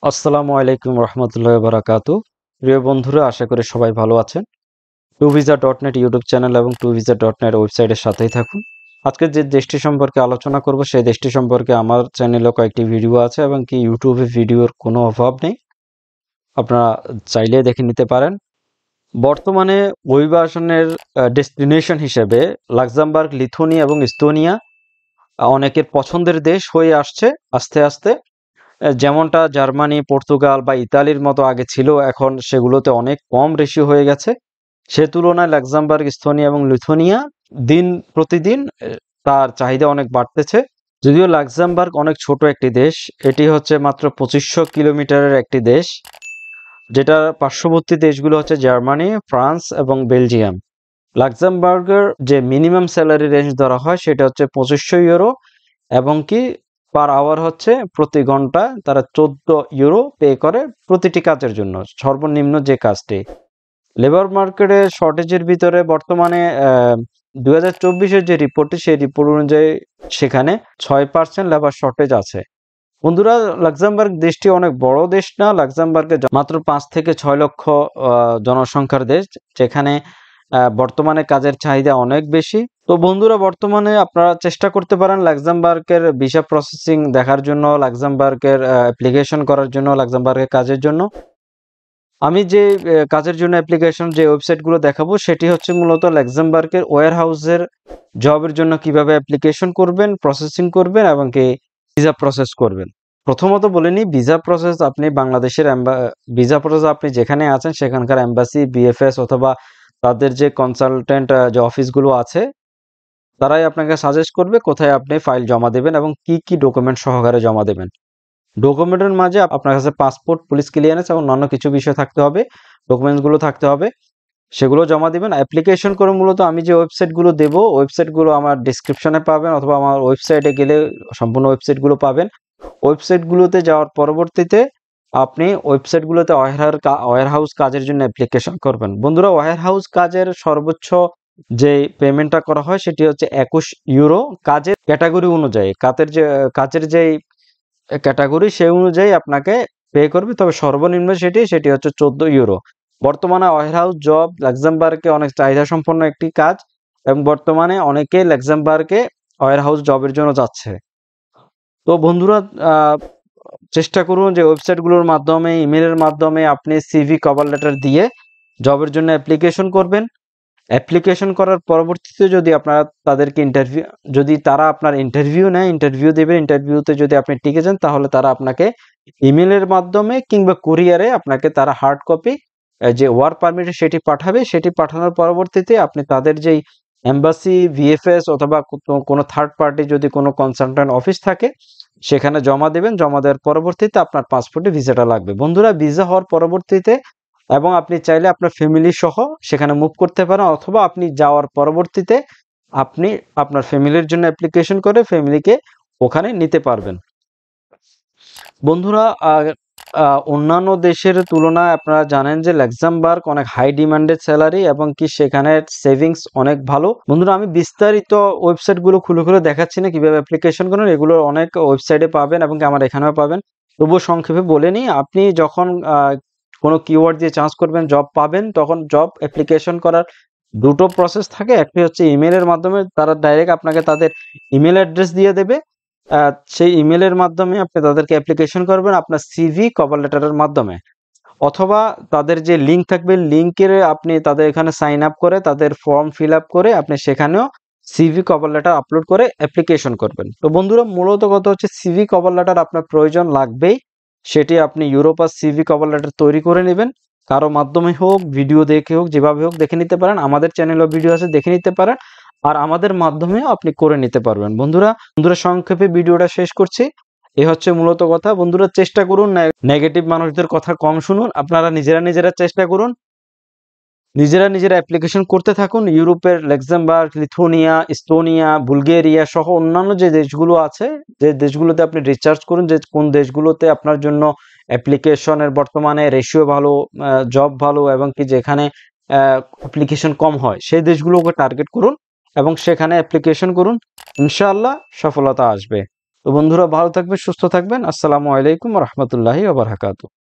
আসসালামু আলাইকুম রহমতুল্লাহ বারাকাতু। প্রিয় বন্ধুরা, আশা করি সবাই ভালো আছেন। টুভিসা.নেট ইউটিউব চ্যানেল এবং টুভিসা.নেট ওয়েবসাইটের সাথেই থাকুন। আজকে যে দেশটি সম্পর্কে আলোচনা করব সেই দেশটি সম্পর্কে আমার চ্যানেলে কয়েকটি ভিডিও আছে এবং কি ইউটিউবে ভিডিওর কোনো অভাব নেই, আপনারা চাইলে দেখে নিতে পারেন। বর্তমানে অভিবাসনের ডেস্টিনেশন হিসেবে লাক্সামবার্গ, লিথুয়ানিয়া এবং এস্তোনিয়া অনেকের পছন্দের দেশ হয়ে আসছে আস্তে আস্তে। যেমনটা জার্মানি, পর্তুগাল বা ইতালির মতো আগে ছিল, এখন সেগুলোতে অনেক কম রেশিও হয়ে গেছে। সে তুলনায় লাক্সামবার্গ, এস্তোনিয়া এবং লিথুয়ানিয়া দিন প্রতিদিন তার চাহিদা অনেক বাড়তেছে। যদিও লাক্সামবার্গ অনেক ছোট একটি দেশ, এটি হচ্ছে মাত্র 2500 কিলোমিটারের একটি দেশ, যেটা পার্শ্ববর্তী দেশগুলো হচ্ছে জার্মানি, ফ্রান্স এবং বেলজিয়াম। লাক্সামবার্গের যে মিনিমাম স্যালারি রেঞ্জ ধরা হয় সেটা হচ্ছে 2500 ইউরো, এবং কি পার আওয়ার হচ্ছে প্রতি ঘন্টায় তারা 14 ইউরো পে করে প্রতিটি কাজের জন্য, সর্বনিম্ন যে কাজটি। লেবার মার্কেটে শর্টেজের ভিতরে বর্তমানে 2024-এর যে রিপোর্টটি, সেই রিপোর্ট অনুযায়ী সেখানে 6% লেবার শর্টেজ আছে। বন্ধুরা, লাক্সামবার্গ দেশটি অনেক বড় দেশ না। লাক্সামবার্গে মাত্র 5 থেকে 6 লক্ষ জনসংখ্যার দেশ, যেখানে বর্তমানে কাজের চাহিদা অনেক বেশি। তো বন্ধুরা, বর্তমানে আপনারা চেষ্টা করতে পারেন লাক্সামবার্গের ভিসা প্রসেসিং দেখার জন্য, লাক্সামবার্গের অ্যাপ্লিকেশন করার জন্য, লাক্সামবার্গের কাজের জন্য। আমি যে কাজের জন্য অ্যাপ্লিকেশন যে ওয়েবসাইটগুলো দেখাবো সেটি হচ্ছে মূলত লাক্সামবার্গের ওয়্যার হাউসের জবের জন্য কিভাবে অ্যাপ্লিকেশন করবেন, প্রসেসিং করবেন এবং কি ভিসা প্রসেস করবেন। প্রথমত বলে নিই, ভিসা প্রসেস আপনি বাংলাদেশের ভিসা প্রসেস আপনি যেখানে আছেন সেখানকার এম্বাসি, বিএফএস অথবা তাদের যে কনসালটেন্ট যে অফিসগুলো আছে, তারাই আপনাকে সাজেস্ট করবে কোথায় আপনি ফাইল জমা দেবেন এবং কি কি ডকুমেন্ট সহকারে জমা দেবেন। ডকুমেন্টের মাঝে আপনার কাছে পাসপোর্ট, পুলিশ ক্লিয়ারেন্স এবং অন্যান্য কিছু বিষয় থাকতে হবে, ডকুমেন্টসগুলো থাকতে হবে, সেগুলো জমা দিবেন। অ্যাপ্লিকেশন করে মূলত আমি যে ওয়েবসাইটগুলো দেব, ওয়েবসাইটগুলো আমার ডিসক্রিপশনে পাবেন অথবা আমার ওয়েবসাইটে গেলে সম্পূর্ণ ওয়েবসাইটগুলো পাবেন। ওয়েবসাইটগুলোতে যাওয়ার পরবর্তীতে আপনি ওয়েবসাইটগুলোতে ওয়্যার হাউস কাজের জন্য অ্যাপ্লিকেশন করবেন। বন্ধুরা, ওয়্যার হাউস কাজের সর্বোচ্চ যে পেমেন্টটা করা হয় সেটি হচ্ছে 21 ইউরো, কাজের ক্যাটাগরি অনুযায়ী। কাজের যে ক্যাটাগরি সেই অনুযায়ী আপনাকে পে করবে, তবে সর্বনিম্ন সেটি হচ্ছে 14 ইউরো। বর্তমানে ওয়্যার হাউস জব লাক্সামবার্গে অনেক চাহিদা সম্পন্ন একটি কাজ, এবং বর্তমানে অনেকে লাক্সামবার্গে ওয়্যার হাউস জবের জন্য যাচ্ছে। তো বন্ধুরা, চেষ্টা করুন যে ওয়েবসাইটগুলোর মাধ্যমে, ইমেলের মাধ্যমে আপনি সিভি, কভার লেটার দিয়ে জবের জন্য অ্যাপ্লিকেশন করবেন। অ্যাপ্লিকেশন করার পরবর্তীতে যদি আপনারা তাদেরকে যদি তারা আপনার ইন্টারভিউ নেয়, ইন্টারভিউ দেবেন। ইন্টারভিউতে যদি আপনি টিকে যান তাহলে তারা আপনাকে ইমেলের মাধ্যমে কিংবা কুরিয়ারে আপনাকে তারা হার্ড কপি যে ওয়ার্ক পারমিট সেটি পাঠাবে। সেটি পাঠানোর পরবর্তীতে আপনি তাদের যেই এম্বাসি, ভিএফএস অথবা কোনো থার্ড পার্টি যদি কোনো কনসালটেন্ট অফিস থাকে সেখানে জমা দেবেন। জমা দেওয়ার পরবর্তীতে আপনার পাসপোর্টে ভিসাটা লাগবে। বন্ধুরা, ভিসা হওয়ার পরবর্তীতে এবং আপনি চাইলে আপনার ফ্যামিলি সহ সেখানে মুভ করতে পারেন, অথবা আপনি যাওয়ার পরবর্তীতে আপনি আপনার ফ্যামিলির জন্য অ্যাপ্লিকেশন করে ফ্যামিলিকে ওখানে নিতে পারবেন। বন্ধুরা, অন্যান্য দেশের তুলনায় আপনারা জানেন যে লাক্সামবার্গ অনেক হাই ডিমান্ডেড স্যালারি এবং কি সেখানে সেভিংস অনেক ভালো। বন্ধুরা, আমি বিস্তারিত ওয়েবসাইটগুলো খুলে খুলে দেখাচ্ছি না কিভাবে অ্যাপ্লিকেশন করেন, এগুলো অনেক ওয়েবসাইটে পাবেন এবং আমার এখানেও পাবেন। তবুও সংক্ষেপে বলে নিই, আপনি যখন কোনো কিওয়ার্ড দিয়ে চান্স করবেন, জব পাবেন, তখন জব অ্যাপ্লিকেশন করার দুটো প্রসেস থাকে। একটি হচ্ছে ইমেলের মাধ্যমে, তারা ডাইরেক্ট আপনাকে তাদের ইমেল অ্যাড্রেস দিয়ে দেবে। সেই ইমেলের মাধ্যমে আপনি তাদেরকে অ্যাপ্লিকেশন করবেন আপনার সিভি, কভার লেটারের মাধ্যমে, অথবা তাদের যে লিঙ্ক থাকবে, লিঙ্কের আপনি তাদের এখানে সাইন আপ করে তাদের ফর্ম ফিল আপ করে আপনি সেখানেও সিভি, কভার লেটার আপলোড করে অ্যাপ্লিকেশন করবেন। তো বন্ধুরা, মূলত কথা হচ্ছে সিভি, কভার লেটার আপনার প্রয়োজন লাগবেই। সেটি আপনি ইউরোপাস সিভি, কভার লেটার তৈরি করে নেবেন, কারো মাধ্যমে হোক, ভিডিও দেখে হোক, যেভাবে হোক দেখে নিতে পারেন। আমাদের চ্যানেলও ভিডিও আছে, দেখে নিতে পারেন, আর আমাদের মাধ্যমেও আপনি করে নিতে পারবেন। বন্ধুরা, সংক্ষেপে ভিডিওটা শেষ করছি। এ হচ্ছে মূলত কথা। বন্ধুরা, চেষ্টা করুন নেগেটিভ মানুষদের কথা কম শুনুন। আপনারা নিজেরা চেষ্টা করুন, নিজেরা অ্যাপ্লিকেশন করতে থাকুন। ইউরোপের লাক্সেমবার্গ, লিথুয়ানিয়া, এস্তোনিয়া, বুলগেরিয়া সহ অন্যান্য যে দেশগুলো আছে, যে দেশগুলোতে আপনি রিসার্চ করুন যে কোন দেশগুলোতে আপনার জন্য অ্যাপ্লিকেশনের বর্তমানে রেশিও ভালো, জব ভালো এবং কি যেখানে অ্যাপ্লিকেশন কম হয়, সেই দেশগুলোকে টার্গেট করুন এবং সেখানে অ্যাপ্লিকেশন করুন। ইনশাআল্লাহ সফলতা আসবে। তো বন্ধুরা ভালো থাকবেন, সুস্থ থাকবেন। আসসালামু আলাইকুম ওয়া রাহমাতুল্লাহি ওয়া বারাকাতুহু।